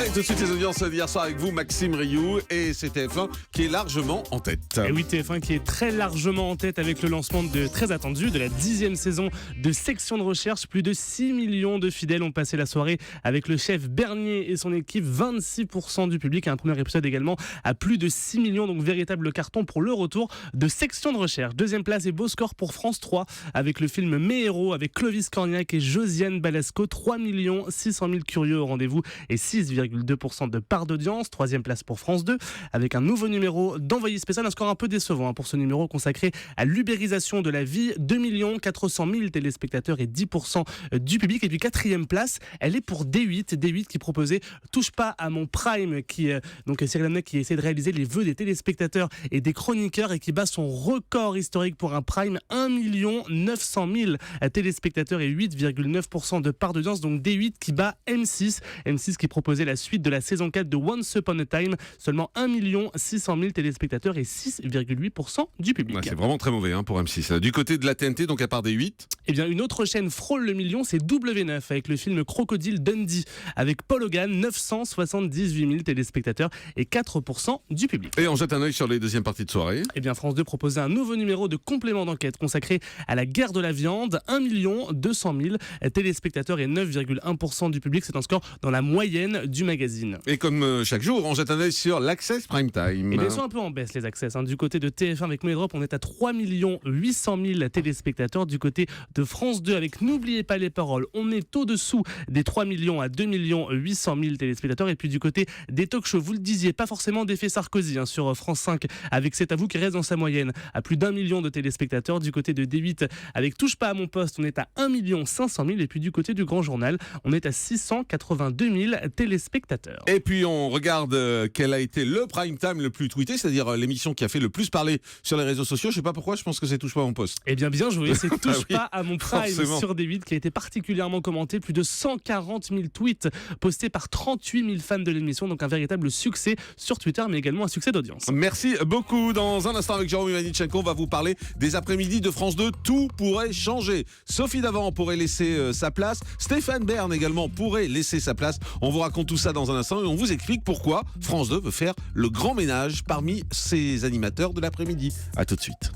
Allez, tout de suite les audiences d'hier soir avec vous, Maxime Rioux, et c'est TF1 qui est largement en tête. Et oui, TF1 qui est très largement en tête avec le lancement très attendu de la 10e saison de Section de recherche. Plus de 6 millions de fidèles ont passé la soirée avec le chef Bernier et son équipe. 26% du public, un premier épisode également à plus de 6 millions, donc véritable carton pour le retour de Section de recherche. Deuxième place et beau score pour France 3 avec le film Mes héros avec Clovis Cornillac et Josiane Balasco. 3 600 000 curieux au rendez-vous et 6,2% de part d'audience. Troisième place pour France 2 avec un nouveau numéro d'Envoyé spécial, un score un peu décevant pour ce numéro consacré à l'ubérisation de la vie. 2 400 000 téléspectateurs et 10% du public. Et puis quatrième place, elle est pour D8 qui proposait Touche pas à mon Prime, donc Cyril Hanouna qui essaie de réaliser les vœux des téléspectateurs et des chroniqueurs et qui bat son record historique pour un Prime, 1 900 000 téléspectateurs et 8,9% de part d'audience. Donc D8 qui bat M6 qui proposait la suite de la saison 4 de Once Upon a Time, seulement 1 600 000 téléspectateurs et 6,8% du public. Ouais, c'est vraiment très mauvais pour M6. Du côté de la TNT, donc à part D8, eh bien, une autre chaîne frôle le million, c'est W9 avec le film Crocodile Dundee avec Paul Hogan, 978 000 téléspectateurs et 4% du public. Et on jette un œil sur les deuxièmes parties de soirée. Eh bien, France 2 proposait un nouveau numéro de complément d'enquête consacré à la guerre de la viande, 1 200 000 téléspectateurs et 9,1% du public. C'est un score dans la moyenne du magazine. Et comme chaque jour, on jette un œil sur l'Access Prime Time. Et bien sûr, un peu en baisse les Access. Du côté de TF1 avec Medrop, on est à 3 800 000 téléspectateurs. Du côté de France 2 avec N'oubliez pas les paroles, on est au-dessous des 3 millions à 2 800 000 téléspectateurs. Et puis du côté des talk shows, vous le disiez, pas forcément d'effet Sarkozy sur France 5 avec C'est à vous qui reste dans sa moyenne à plus d'1 million de téléspectateurs. Du côté de D8 avec Touche pas à mon poste, on est à 1 500 000. Et puis du côté du Grand Journal, on est à 682 000 téléspectateurs. Et puis on regarde quel a été le prime time le plus tweeté, c'est-à-dire l'émission qui a fait le plus parler sur les réseaux sociaux. Je sais pas pourquoi, je pense que c'est Touche pas à mon poste. Eh bien joué, c'est Touche oui, pas à mon Prime forcément. sur D8 qui a été particulièrement commenté. Plus de 140 000 tweets postés par 38 000 fans de l'émission. Donc un véritable succès sur Twitter, mais également un succès d'audience. Merci beaucoup. Dans un instant avec Jérôme Ivanichenko, on va vous parler des après-midi de France 2. Tout pourrait changer. Sophie Davant pourrait laisser sa place. Stéphane Bern également pourrait laisser sa place. On vous raconte tout ça dans un instant et on vous explique pourquoi France 2 veut faire le grand ménage parmi ses animateurs de l'après-midi. À tout de suite.